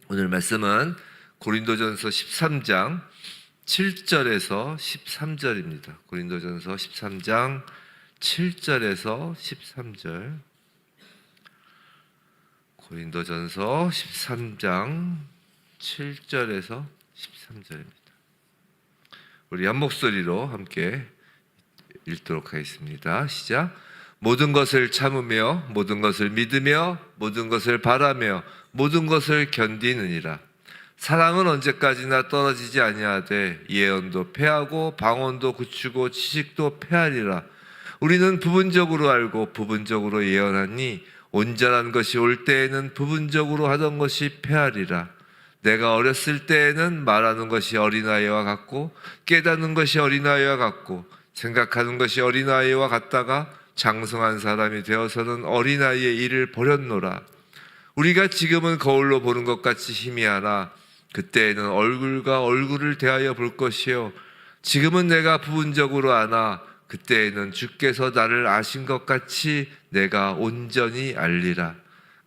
오늘 말씀은 고린도전서 13장 7절에서 13절입니다. 고린도전서 13장 7절에서 13절. 고린도전서 13장 7절에서 13절입니다. 우리 한 목소리로 함께 읽도록 하겠습니다. 시작. 모든 것을 참으며 모든 것을 믿으며 모든 것을 바라며 모든 것을 견디느니라. 사랑은 언제까지나 떨어지지 아니하되 예언도 패하고 방언도 굳추고 지식도 패하리라. 우리는 부분적으로 알고 부분적으로 예언하니 온전한 것이 올 때에는 부분적으로 하던 것이 패하리라. 내가 어렸을 때에는 말하는 것이 어린아이와 같고 깨닫는 것이 어린아이와 같고 생각하는 것이 어린아이와 같다가 장성한 사람이 되어서는 어린아이의 일을 버렸노라. 우리가 지금은 거울로 보는 것 같이 희미하나 그때에는 얼굴과 얼굴을 대하여 볼 것이요 지금은 내가 부분적으로 아나 그때에는 주께서 나를 아신 것 같이 내가 온전히 알리라.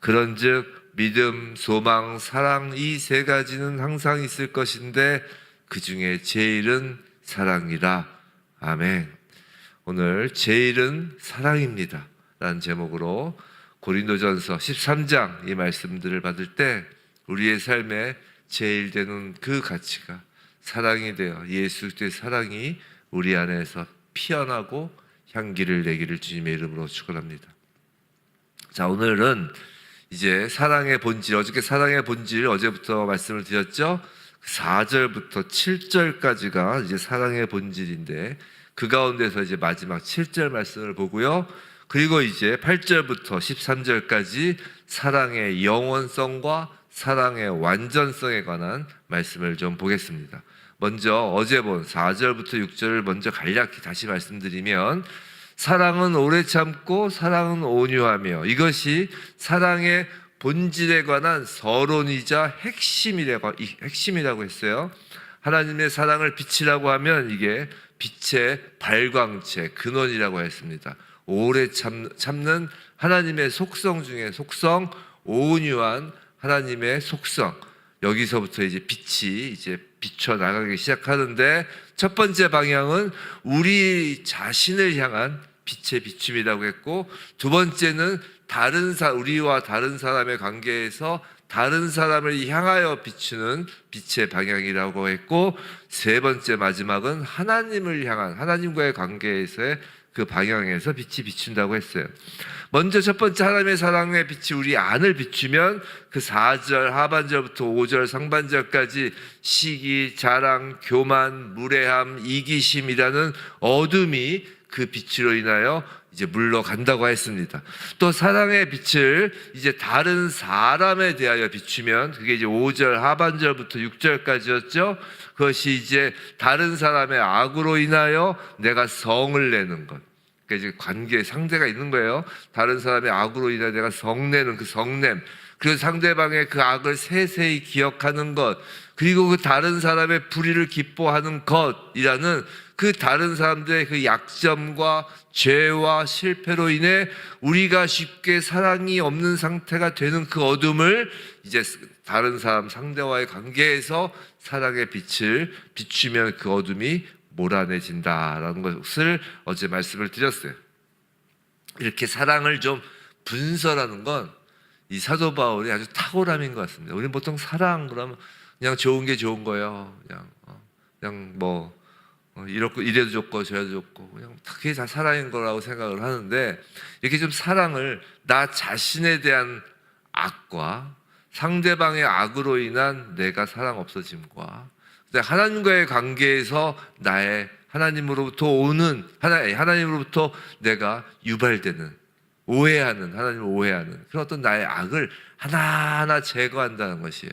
그런즉 믿음, 소망, 사랑 이 세 가지는 항상 있을 것인데 그 중에 제일은 사랑이라. 아멘. 오늘 제일은 사랑입니다 라는 제목으로 고린도전서 13장 이 말씀들을 받을 때 우리의 삶에 제일 되는 그 가치가 사랑이 되어 예수 그리스도의 사랑이 우리 안에서 피어나고 향기를 내기를 주님의 이름으로 축원합니다. 자, 오늘은 이제 사랑의 본질, 어저께 사랑의 본질 어제부터 말씀을 드렸죠. 4절부터 7절까지가 이제 사랑의 본질인데 그 가운데서 이제 마지막 7절 말씀을 보고요. 그리고 이제 8절부터 13절까지 사랑의 영원성과 사랑의 완전성에 관한 말씀을 좀 보겠습니다. 먼저 어제 본 4절부터 6절을 먼저 간략히 다시 말씀드리면 사랑은 오래 참고 사랑은 온유하며 이것이 사랑의 본질에 관한 서론이자 핵심이라고 했어요. 하나님의 사랑을 빛이라고 하면 이게 빛의 발광체, 근원이라고 했습니다. 오래 참는 하나님의 속성 중에 속성, 온유한 하나님의 속성. 여기서부터 이제 빛이 이제 비춰 나가기 시작하는데 첫 번째 방향은 우리 자신을 향한 빛의 비춤이라고 했고 두 번째는 우리와 다른 사람의 관계에서 다른 사람을 향하여 비추는 빛의 방향이라고 했고 세 번째 마지막은 하나님을 향한 하나님과의 관계에서의 그 방향에서 빛이 비춘다고 했어요. 먼저 첫 번째 하나님의 사랑의 빛이 우리 안을 비추면 그 4절 하반절부터 5절 상반절까지 시기, 자랑, 교만, 무례함, 이기심이라는 어둠이 그 빛으로 인하여 이제 물러간다고 했습니다. 또 사랑의 빛을 이제 다른 사람에 대하여 비추면 그게 이제 5절 하반절부터 6절까지였죠. 그것이 이제 다른 사람의 악으로 인하여 내가 성을 내는 것. 그러니까 이제 관계에 상대가 있는 거예요. 다른 사람의 악으로 인하여 내가 성내는 그 성냄. 그리고 상대방의 그 악을 세세히 기억하는 것. 그리고 그 다른 사람의 불의를 기뻐하는 것이라는 그 다른 사람들의 그 약점과 죄와 실패로 인해 우리가 쉽게 사랑이 없는 상태가 되는 그 어둠을 이제 다른 사람 상대와의 관계에서 사랑의 빛을 비추면 그 어둠이 몰아내진다라는 것을 어제 말씀을 드렸어요. 이렇게 사랑을 좀 분설하는 건 이 사도 바울이 아주 탁월함인 것 같습니다. 우리는 보통 사랑 그러면 그냥 좋은 게 좋은 거예요. 그냥 뭐 이래도 좋고 저래도 좋고 그냥 그게 다 사랑인 거라고 생각을 하는데 이렇게 좀 사랑을 나 자신에 대한 악과 상대방의 악으로 인한 내가 사랑 없어짐과 하나님과의 관계에서 나의 하나님으로부터 오는 하나님으로부터 내가 유발되는 하나님을 오해하는 그런 어떤 나의 악을 하나하나 제거한다는 것이에요.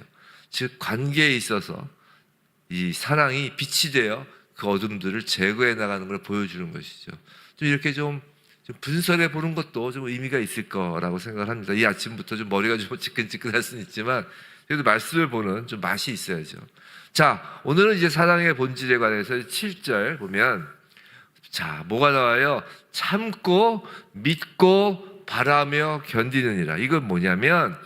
즉 관계에 있어서 이 사랑이 빛이 되어 그 어둠들을 제거해 나가는 걸 보여주는 것이죠. 좀 이렇게 좀 분설해 보는 것도 좀 의미가 있을 거라고 생각을 합니다. 이 아침부터 좀 머리가 좀 지끈지끈할 수는 있지만 그래도 말씀을 보는 좀 맛이 있어야죠. 자, 오늘은 이제 사랑의 본질에 관해서 7절 보면 자, 뭐가 나와요? 참고 믿고 바라며 견디느니라. 이건 뭐냐면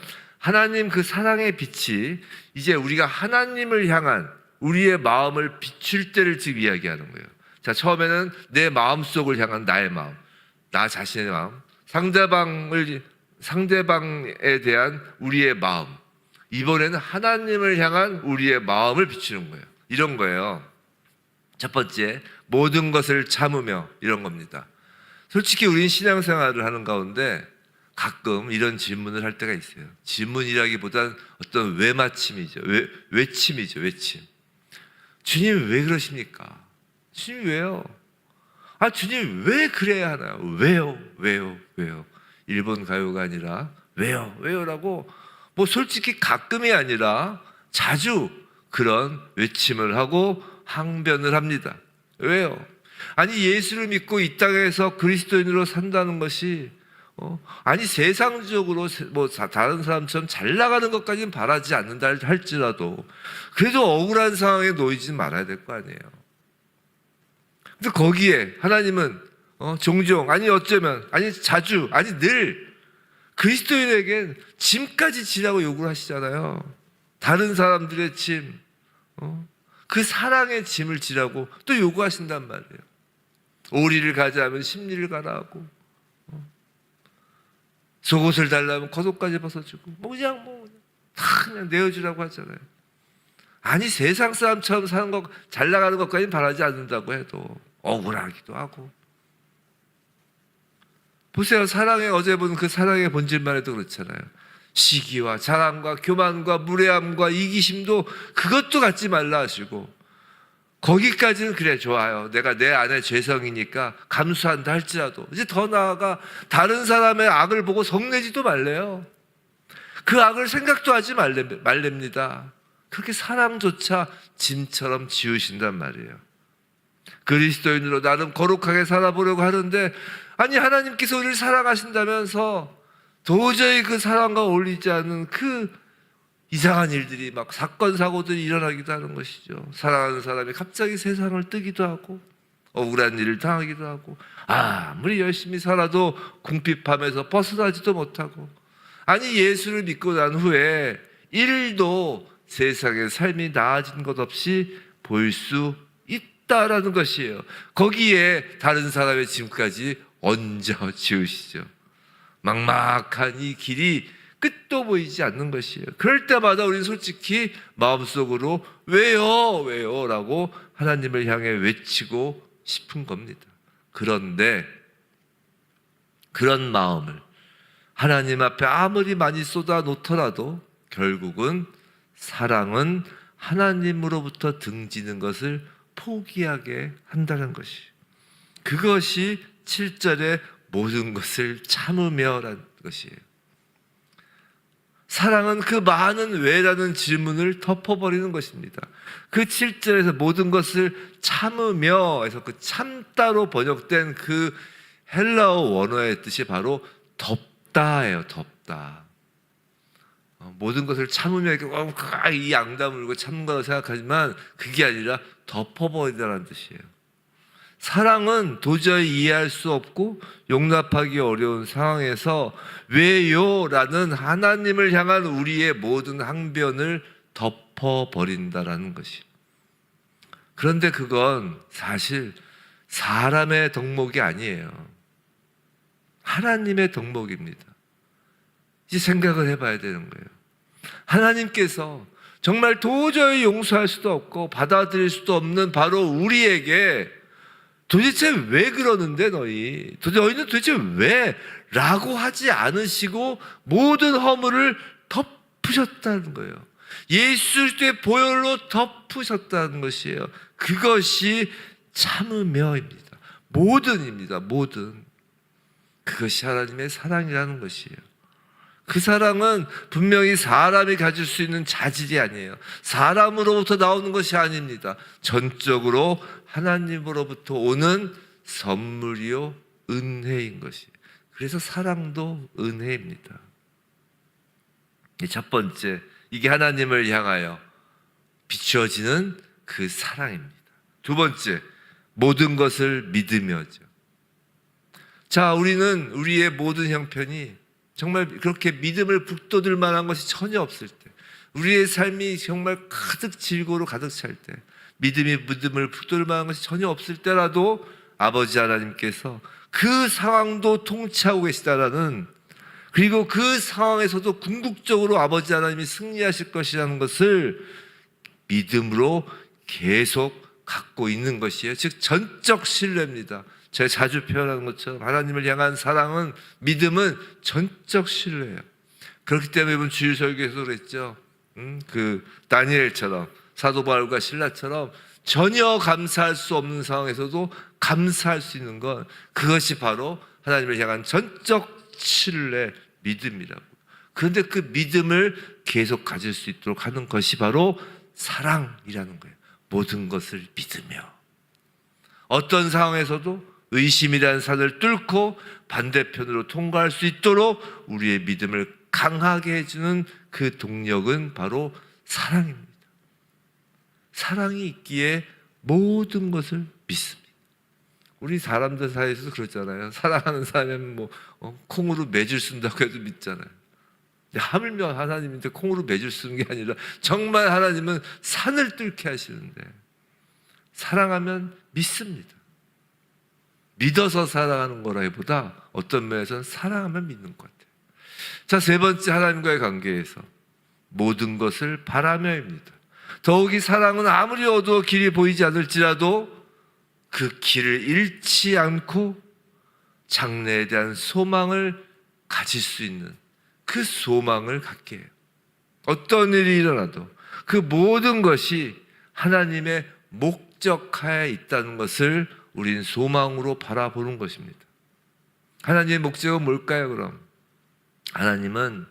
하나님 그 사랑의 빛이 이제 우리가 하나님을 향한 우리의 마음을 비출 때를 지금 이야기하는 거예요. 자, 처음에는 내 마음속을 향한 나의 마음, 나 자신의 마음, 상대방에 대한 우리의 마음, 이번에는 하나님을 향한 우리의 마음을 비추는 거예요. 이런 거예요. 첫 번째, 모든 것을 참으며, 이런 겁니다. 솔직히 우리는 신앙생활을 하는 가운데 가끔 이런 질문을 할 때가 있어요. 질문이라기보다는 어떤 외침이죠. 외침. 주님 왜 그러십니까? 주님 왜요? 아, 주님 왜 그래야 하나요? 왜요? 일본 가요가 아니라 왜요라고 뭐 솔직히 가끔이 아니라 자주 그런 외침을 하고 항변을 합니다. 왜요? 아니, 예수를 믿고 이 땅에서 그리스도인으로 산다는 것이 아니, 세상적으로 뭐 다른 사람처럼 잘 나가는 것까지는 바라지 않는다 할지라도 그래도 억울한 상황에 놓이지 말아야 될 거 아니에요. 근데 거기에 하나님은 종종, 아니 어쩌면, 아니 자주, 아니 늘 그리스도인에겐 짐까지 지라고 요구를 하시잖아요. 다른 사람들의 짐, 그 사랑의 짐을 지라고 또 요구하신단 말이에요. 오리를 가자 하면 십리를 가라 하고, 속옷을 달라면 겉옷까지 벗어주고, 다 그냥 내어주라고 하잖아요. 아니, 세상 사람처럼 사는 것, 잘 나가는 것까지는 바라지 않는다고 해도 억울하기도 하고. 보세요. 어제 본 그 사랑의 본질만 해도 그렇잖아요. 시기와 자랑과 교만과 무례함과 이기심도 그것도 갖지 말라 하시고, 거기까지는 그래, 좋아요. 내가 내 안에 죄성이니까 감수한다 할지라도 이제 더 나아가 다른 사람의 악을 보고 성내지도 말래요. 그 악을 생각도 하지 말랍니다. 그렇게 사랑조차 짐처럼 지우신단 말이에요. 그리스도인으로 나름 거룩하게 살아보려고 하는데, 아니, 하나님께서 우리를 사랑하신다면서 도저히 그 사랑과 어울리지 않는 그 이상한 일들이 막 사건 사고들이 일어나기도 하는 것이죠. 사랑하는 사람이 갑자기 세상을 뜨기도 하고 억울한 일을 당하기도 하고, 아무리 열심히 살아도 궁핍함에서 벗어나지도 못하고, 아니, 예수를 믿고 난 후에 1도 세상의 삶이 나아진 것 없이 보일 수 있다라는 것이에요. 거기에 다른 사람의 짐까지 얹어 지으시죠. 막막한 이 길이 끝도 보이지 않는 것이에요. 그럴 때마다 우리는 솔직히 마음속으로 왜요? 라고 하나님을 향해 외치고 싶은 겁니다. 그런데 그런 마음을 하나님 앞에 아무리 많이 쏟아 놓더라도 결국은 사랑은 하나님으로부터 등지는 것을 포기하게 한다는 것이, 그것이 7절의 모든 것을 참으며라는 것이에요. 사랑은 그 많은 왜라는 질문을 덮어버리는 것입니다. 그 7절에서 모든 것을 참으며 해서 그 참다로 번역된 그 헬라어 원어의 뜻이 바로 덮다예요. 덮다. 모든 것을 참으며 이렇게 이 양담 물고 참는 거라고 생각하지만 그게 아니라 덮어버리다라는 뜻이에요. 사랑은 도저히 이해할 수 없고 용납하기 어려운 상황에서 왜요라는 하나님을 향한 우리의 모든 항변을 덮어버린다라는 것이. 그런데 그건 사실 사람의 덕목이 아니에요. 하나님의 덕목입니다. 이제 생각을 해봐야 되는 거예요. 하나님께서 정말 도저히 용서할 수도 없고 받아들일 수도 없는 바로 우리에게 도대체 왜 그러는데 너희는 도대체 왜? 라고 하지 않으시고 모든 허물을 덮으셨다는 거예요. 예수 그리스도의 보혈로 덮으셨다는 것이에요. 그것이 참으며입니다. 모든입니다. 모든. 그것이 하나님의 사랑이라는 것이에요. 그 사랑은 분명히 사람이 가질 수 있는 자질이 아니에요. 사람으로부터 나오는 것이 아닙니다. 전적으로 하나님으로부터 오는 선물이요 은혜인 것이에요. 그래서 사랑도 은혜입니다. 첫 번째, 이게 하나님을 향하여 비추어지는 그 사랑입니다. 두 번째, 모든 것을 믿으며죠. 자, 우리는 우리의 모든 형편이 정말 그렇게 믿음을 북돋을 만한 것이 전혀 없을 때, 우리의 삶이 정말 가득 질고로 가득 찰 때, 믿음을 북돋을 만한 것이 전혀 없을 때라도 아버지 하나님께서 그 상황도 통치하고 계시다라는, 그리고 그 상황에서도 궁극적으로 아버지 하나님이 승리하실 것이라는 것을 믿음으로 계속 갖고 있는 것이에요. 즉 전적 신뢰입니다. 제가 자주 표현하는 것처럼 하나님을 향한 사랑은, 믿음은 전적 신뢰예요. 그렇기 때문에 이번 주일 설교에서 그랬죠. 그 다니엘처럼, 사도 바울과 실라처럼 전혀 감사할 수 없는 상황에서도 감사할 수 있는 건, 그것이 바로 하나님을 향한 전적 신뢰, 믿음이라고. 그런데 그 믿음을 계속 가질 수 있도록 하는 것이 바로 사랑이라는 거예요. 모든 것을 믿으며 어떤 상황에서도 의심이라는 산을 뚫고 반대편으로 통과할 수 있도록 우리의 믿음을 강하게 해주는 그 동력은 바로 사랑입니다. 사랑이 있기에 모든 것을 믿습니다. 우리 사람들 사이에서도 그렇잖아요. 사랑하는 사람은 콩으로 매줄 쓴다고 해도 믿잖아요. 하물며 하나님인데 콩으로 매줄 쓰는 게 아니라 정말 하나님은 산을 뚫게 하시는데, 사랑하면 믿습니다. 믿어서 사랑하는 거라기보다 어떤 면에서는 사랑하면 믿는 것 같아요. 자, 세 번째, 하나님과의 관계에서 모든 것을 바라며입니다. 더욱이 사랑은 아무리 어두워 길이 보이지 않을지라도 그 길을 잃지 않고 장래에 대한 소망을 가질 수 있는 그 소망을 갖게 해요. 어떤 일이 일어나도 그 모든 것이 하나님의 목적하에 있다는 것을 우린 소망으로 바라보는 것입니다. 하나님의 목적은 뭘까요, 그럼? 하나님은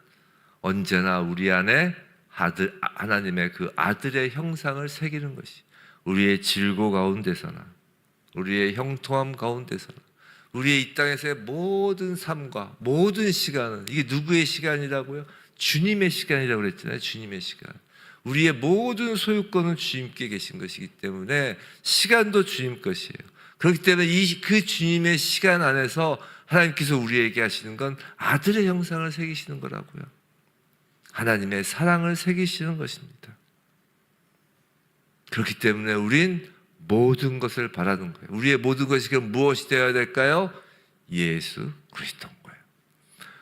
언제나 우리 안에 하나님의 그 아들의 형상을 새기는 것이, 우리의 질고 가운데서나 우리의 형통함 가운데서나 우리의 이 땅에서의 모든 삶과 모든 시간은, 이게 누구의 시간이라고요? 주님의 시간이라고 그랬잖아요. 주님의 시간. 우리의 모든 소유권은 주님께 계신 것이기 때문에 시간도 주님 것이에요. 그렇기 때문에 그 주님의 시간 안에서 하나님께서 우리에게 하시는 건 아들의 형상을 새기시는 거라고요. 하나님의 사랑을 새기시는 것입니다. 그렇기 때문에 우린 모든 것을 바라는 거예요. 우리의 모든 것이 그럼 무엇이 되어야 될까요? 예수 그리스도인 거예요.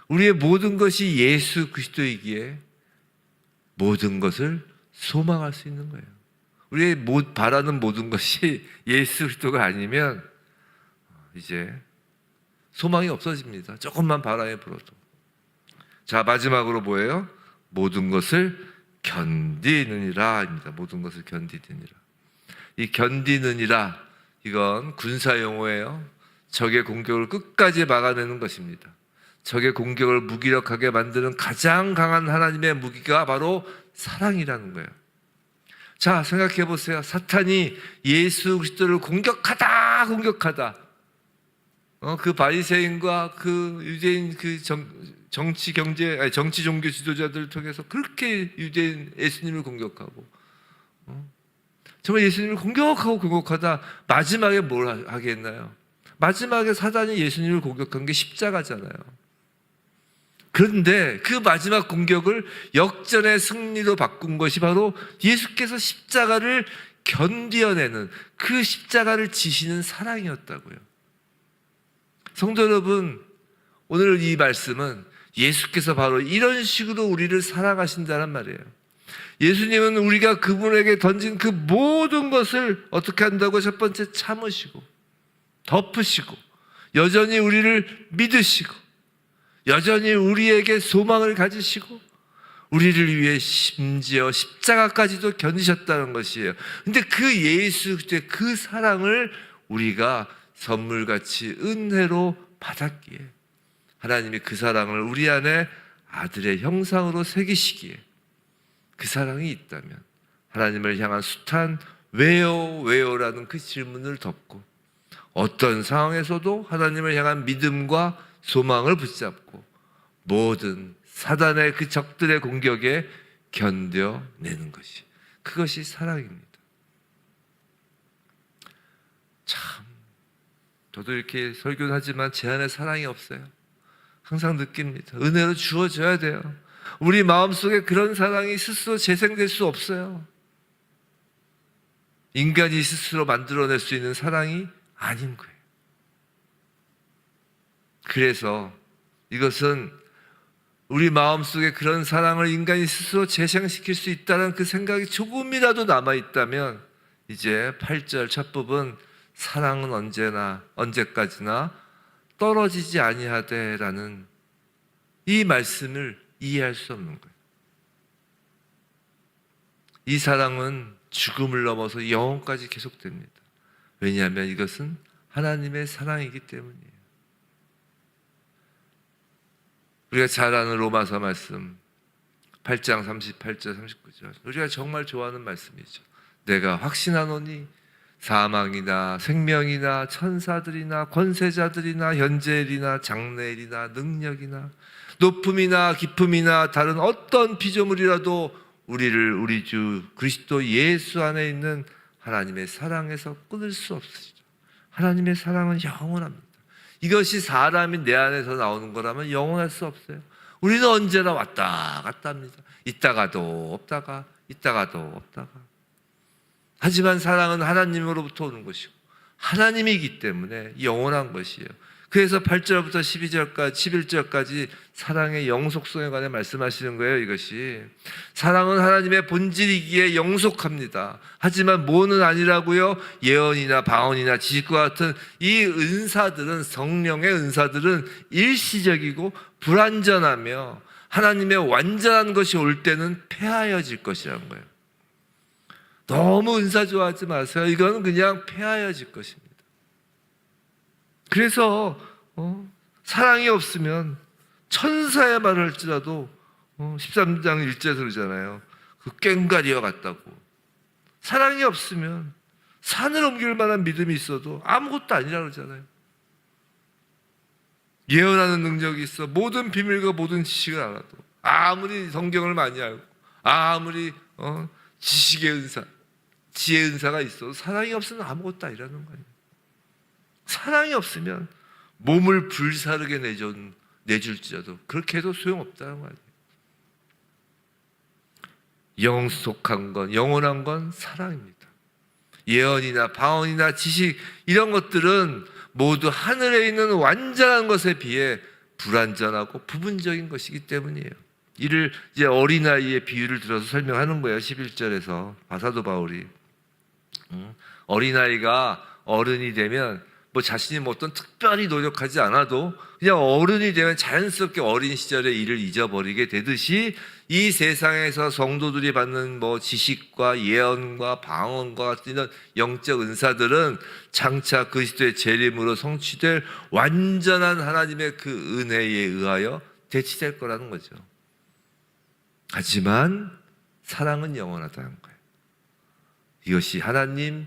우리의 모든 것이 예수 그리스도이기에 모든 것을 소망할 수 있는 거예요. 우리의 바라는 모든 것이 예수 그리스도가 아니면 이제 소망이 없어집니다. 조금만 바라해 불어도. 자, 마지막으로 뭐예요? 모든 것을 견디느니라입니다. 모든 것을 견디느니라. 이 견디느니라, 이건 군사 용어예요. 적의 공격을 끝까지 막아내는 것입니다. 적의 공격을 무기력하게 만드는 가장 강한 하나님의 무기가 바로 사랑이라는 거예요. 자, 생각해 보세요. 사탄이 예수 그리스도를 공격하다. 그 바리새인과 그 유대인 그 정치 종교 지도자들을 통해서 그렇게 예수님을 공격하고, 정말 예수님을 공격하다 마지막에 뭘 하게 했나요? 마지막에 사단이 예수님을 공격한 게 십자가잖아요. 그런데 그 마지막 공격을 역전의 승리로 바꾼 것이 바로 예수께서 십자가를 견디어내는, 그 십자가를 지시는 사랑이었다고요. 성도 여러분, 오늘 이 말씀은 예수께서 바로 이런 식으로 우리를 사랑하신다는 말이에요. 예수님은 우리가 그분에게 던진 그 모든 것을 어떻게 한다고? 첫 번째, 참으시고 덮으시고 여전히 우리를 믿으시고 여전히 우리에게 소망을 가지시고 우리를 위해 심지어 십자가까지도 견디셨다는 것이에요. 근데 그 예수 그리스도의 그 사랑을 우리가 선물같이 은혜로 받았기에, 하나님이 그 사랑을 우리 안에 아들의 형상으로 새기시기에, 그 사랑이 있다면 하나님을 향한 숱한 왜요라는 그 질문을 덮고 어떤 상황에서도 하나님을 향한 믿음과 소망을 붙잡고 모든 사단의 그 적들의 공격에 견뎌내는 것이, 그것이 사랑입니다. 참, 저도 이렇게 설교를 하지만 제 안에 사랑이 없어요. 항상 느낍니다. 은혜로 주어져야 돼요. 우리 마음속에 그런 사랑이 스스로 재생될 수 없어요. 인간이 스스로 만들어낼 수 있는 사랑이 아닌 거예요. 그래서 이것은 우리 마음속에 그런 사랑을 인간이 스스로 재생시킬 수 있다는 그 생각이 조금이라도 남아있다면 이제 8절 첫 부분 사랑은 언제나 언제까지나 떨어지지 아니하되라는 이 말씀을 이해할 수 없는 거예요. 이 사랑은 죽음을 넘어서 영원까지 계속됩니다. 왜냐하면 이것은 하나님의 사랑이기 때문이에요. 우리가 잘 아는 로마서 말씀 8장 38절 39절 우리가 정말 좋아하는 말씀이죠. 내가 확신하노니 사망이나 생명이나 천사들이나 권세자들이나 현재일이나 장래일이나 능력이나 높음이나 깊음이나 다른 어떤 피조물이라도 우리를 우리 주 그리스도 예수 안에 있는 하나님의 사랑에서 끊을 수 없으시죠. 하나님의 사랑은 영원합니다. 이것이 사람이 내 안에서 나오는 거라면 영원할 수 없어요. 우리는 언제나 왔다 갔다 합니다. 있다가도 없다가 있다가도 없다가. 하지만 사랑은 하나님으로부터 오는 것이고 하나님이기 때문에 영원한 것이에요. 그래서 8절부터 12절까지 11절까지 사랑의 영속성에 관해 말씀하시는 거예요. 이것이 사랑은 하나님의 본질이기에 영속합니다. 하지만 뭐는 아니라고요? 예언이나 방언이나 지식과 같은 이 은사들은 성령의 은사들은 일시적이고 불완전하며 하나님의 완전한 것이 올 때는 폐하여질 것이라는 거예요. 너무 은사 좋아하지 마세요. 이건 그냥 폐하여질 것입니다. 그래서 사랑이 없으면 천사의 말을 할지라도 13장 1절에서 그러잖아요. 그 꽹과리와 같다고. 사랑이 없으면 산을 옮길 만한 믿음이 있어도 아무것도 아니라 그러잖아요. 예언하는 능력이 있어 모든 비밀과 모든 지식을 알아도 아무리 성경을 많이 알고 아무리 지식의 은사, 지혜의 은사가 있어도 사랑이 없으면 아무것도 아니라는 거예요. 사랑이 없으면 몸을 불사르게 내줄지라도 그렇게 해도 소용없다는 거예요. 영속한 건, 영원한 건 사랑입니다. 예언이나 방언이나 지식 이런 것들은 모두 하늘에 있는 완전한 것에 비해 불완전하고 부분적인 것이기 때문이에요. 이를 이제 어린아이의 비유를 들어서 설명하는 거예요. 11절에서 사도 바울이 어린아이가 어른이 되면 뭐 자신이 뭐 어떤 특별히 노력하지 않아도 그냥 어른이 되면 자연스럽게 어린 시절의 일을 잊어버리게 되듯이 이 세상에서 성도들이 받는 뭐 지식과 예언과 방언과 같은 이런 영적 은사들은 장차 그리스도의 재림으로 성취될 완전한 하나님의 그 은혜에 의하여 대치될 거라는 거죠. 하지만 사랑은 영원하다는 거예요. 이것이 하나님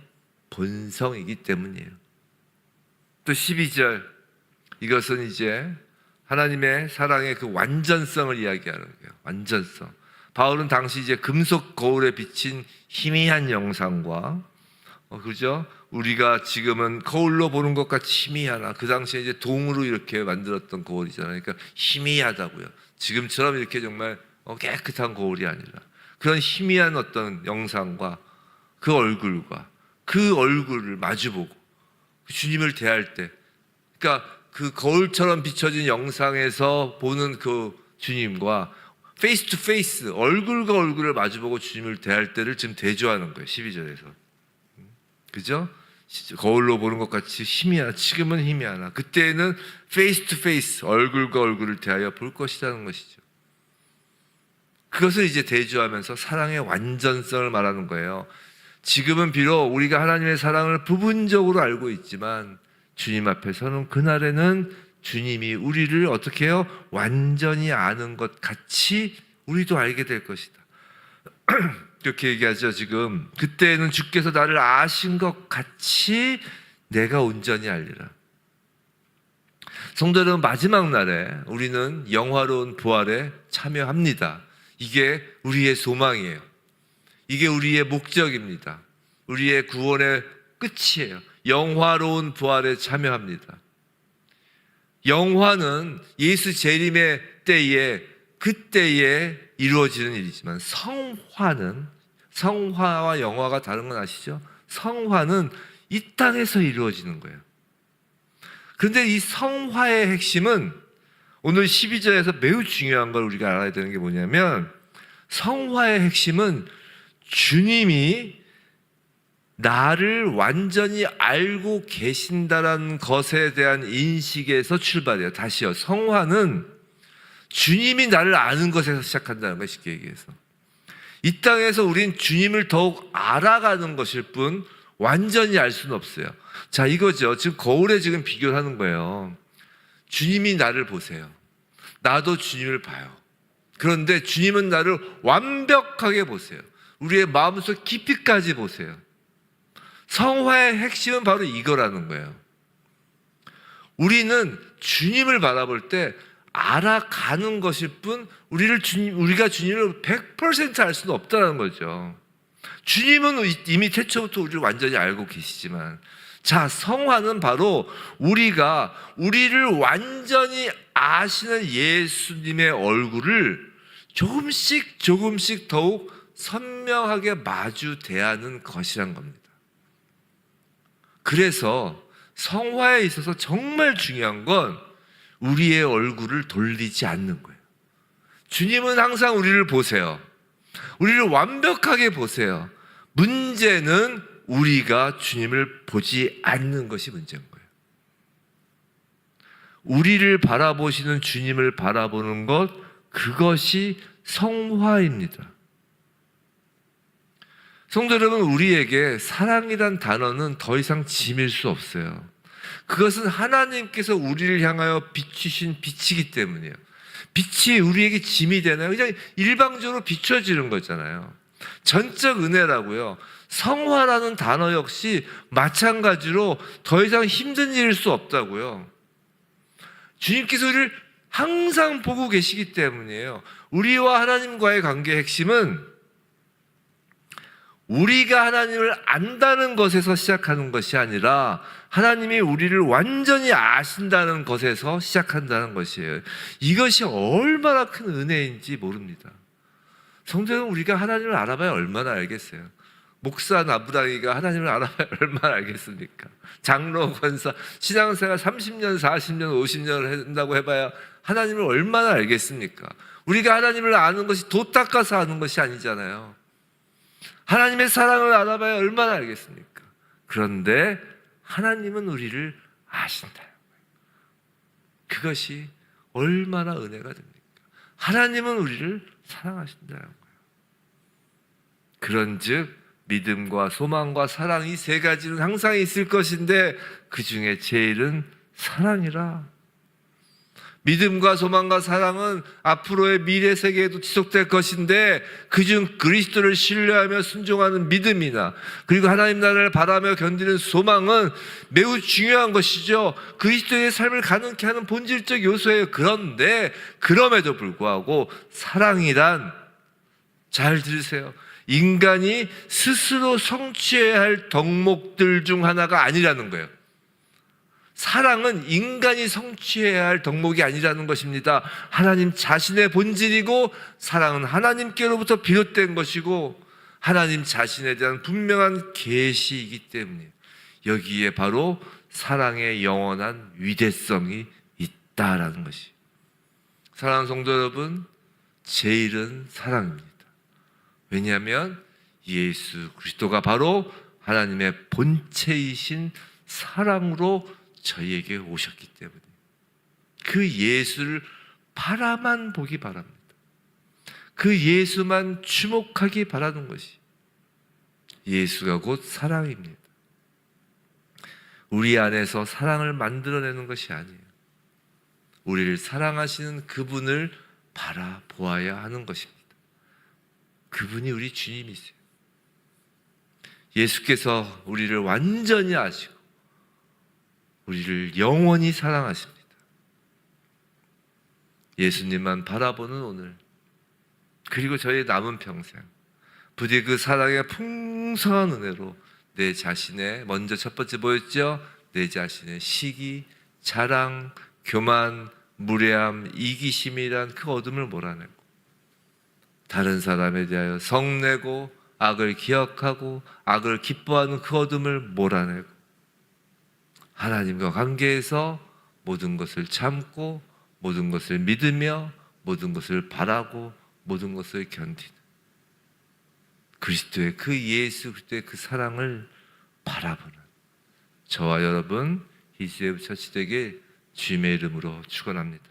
본성이기 때문이에요. 또 12절 이것은 이제 하나님의 사랑의 그 완전성을 이야기하는 거예요. 완전성. 바울은 당시 이제 금속 거울에 비친 희미한 영상과 그죠? 우리가 지금은 거울로 보는 것 같이 희미하나 그 당시에 이제 동으로 이렇게 만들었던 거울이잖아요. 그러니까 희미하다고요. 지금처럼 이렇게 정말 깨끗한 거울이 아니라 그런 희미한 어떤 영상과 그 얼굴과 그 얼굴을 마주보고 주님을 대할 때, 그러니까 그 거울처럼 비춰진 영상에서 보는 그 주님과 페이스 투 페이스, 얼굴과 얼굴을 마주보고 주님을 대할 때를 지금 대조하는 거예요. 12절에서. 그죠? 거울로 보는 것 같이 희미하나, 지금은 희미하나, 그때는 페이스 투 페이스, 얼굴과 얼굴을 대하여 볼 것이라는 것이죠. 그것을 이제 대조하면서 사랑의 완전성을 말하는 거예요. 지금은 비록 우리가 하나님의 사랑을 부분적으로 알고 있지만 주님 앞에 서는 그날에는 주님이 우리를 어떻게 해요? 완전히 아는 것 같이 우리도 알게 될 것이다. 그렇게 얘기하죠. 지금 그때는 주께서 나를 아신 것 같이 내가 온전히 알리라. 성도 여러분, 마지막 날에 우리는 영화로운 부활에 참여합니다. 이게 우리의 소망이에요. 이게 우리의 목적입니다. 우리의 구원의 끝이에요. 영화로운 부활에 참여합니다. 영화는 예수 재림의 때에 그때에 이루어지는 일이지만 성화와 영화가 다른 건 아시죠? 성화는 이 땅에서 이루어지는 거예요. 그런데 이 성화의 핵심은 오늘 12절에서 매우 중요한 걸 우리가 알아야 되는 게 뭐냐면, 성화의 핵심은 주님이 나를 완전히 알고 계신다라는 것에 대한 인식에서 출발해요. 다시요. 성화는 주님이 나를 아는 것에서 시작한다는 거예요. 쉽게 얘기해서. 이 땅에서 우린 주님을 더욱 알아가는 것일 뿐 완전히 알 수는 없어요. 자, 이거죠. 지금 거울에 지금 비교를 하는 거예요. 주님이 나를 보세요. 나도 주님을 봐요. 그런데 주님은 나를 완벽하게 보세요. 우리의 마음속 깊이까지 보세요. 성화의 핵심은 바로 이거라는 거예요. 우리는 주님을 바라볼 때 알아가는 것일 뿐 우리가 주님을 100% 알 수는 없다는 거죠. 주님은 이미 태초부터 우리를 완전히 알고 계시지만, 자, 성화는 바로 우리가 우리를 완전히 아시는 예수님의 얼굴을 조금씩 더욱 선명하게 마주 대하는 것이란 겁니다. 그래서 성화에 있어서 정말 중요한 건 우리의 얼굴을 돌리지 않는 거예요. 주님은 항상 우리를 보세요. 우리를 완벽하게 보세요. 문제는 우리가 주님을 보지 않는 것이 문제인 거예요. 우리를 바라보시는 주님을 바라보는 것, 그것이 성화입니다. 성도 여러분, 우리에게 사랑이란 단어는 더 이상 짐일 수 없어요. 그것은 하나님께서 우리를 향하여 비추신 빛이기 때문이에요. 빛이 우리에게 짐이 되나요? 그냥 일방적으로 비춰지는 거잖아요. 전적 은혜라고요. 성화라는 단어 역시 마찬가지로 더 이상 힘든 일일 수 없다고요. 주님께서 우리를 항상 보고 계시기 때문이에요. 우리와 하나님과의 관계의 핵심은 우리가 하나님을 안다는 것에서 시작하는 것이 아니라 하나님이 우리를 완전히 아신다는 것에서 시작한다는 것이에요. 이것이 얼마나 큰 은혜인지 모릅니다. 성도 여러분, 우리가 하나님을 알아봐야 얼마나 알겠어요. 목사 나부랑이가 하나님을 알아봐야 얼마나 알겠습니까? 장로, 권사, 신앙생활 30년, 40년, 50년을 한다고 해봐야 하나님을 얼마나 알겠습니까? 우리가 하나님을 아는 것이 도 닦아서 아는 것이 아니잖아요. 하나님의 사랑을 알아봐야 얼마나 알겠습니까? 그런데 하나님은 우리를 아신다. 그것이 얼마나 은혜가 됩니까? 하나님은 우리를 사랑하신다는 거예요. 그런즉 믿음과 소망과 사랑, 이 세 가지는 항상 있을 것인데 그 중에 제일은 사랑이라. 믿음과 소망과 사랑은 앞으로의 미래 세계에도 지속될 것인데, 그중 그리스도를 신뢰하며 순종하는 믿음이나 그리고 하나님 나라를 바라며 견디는 소망은 매우 중요한 것이죠. 그리스도의 삶을 가능케 하는 본질적 요소예요. 그런데 그럼에도 불구하고 사랑이란, 잘 들으세요, 인간이 스스로 성취해야 할 덕목들 중 하나가 아니라는 거예요. 사랑은 인간이 성취해야 할 덕목이 아니라는 것입니다. 하나님 자신의 본질이고, 사랑은 하나님께로부터 비롯된 것이고, 하나님 자신에 대한 분명한 계시이기 때문에 여기에 바로 사랑의 영원한 위대성이 있다라는 것이. 사랑하는 성도 여러분, 제일은 사랑입니다. 왜냐하면 예수 그리스도가 바로 하나님의 본체이신 사랑으로 저희에게 오셨기 때문에 그 예수를 바라만 보기 바랍니다. 그 예수만 주목하기 바라는 것이 예수가 곧 사랑입니다. 우리 안에서 사랑을 만들어내는 것이 아니에요. 우리를 사랑하시는 그분을 바라보아야 하는 것입니다. 그분이 우리 주님이세요. 예수께서 우리를 완전히 아시고 우리를 영원히 사랑하십니다. 예수님만 바라보는 오늘, 그리고 저의 남은 평생, 부디 그 사랑의 풍성한 은혜로 내 자신의, 먼저 첫 번째 뭐였죠? 내 자신의 시기, 자랑, 교만, 무례함, 이기심이란 그 어둠을 몰아내고 다른 사람에 대하여 성내고 악을 기억하고 악을 기뻐하는 그 어둠을 몰아내고 하나님과 관계에서 모든 것을 참고 모든 것을 믿으며 모든 것을 바라고 모든 것을 견디는 그리스도의 그 예수 그리스도의 그 사랑을 바라보는 저와 여러분 히스에브 처치 되게 주님의 이름으로 축원합니다.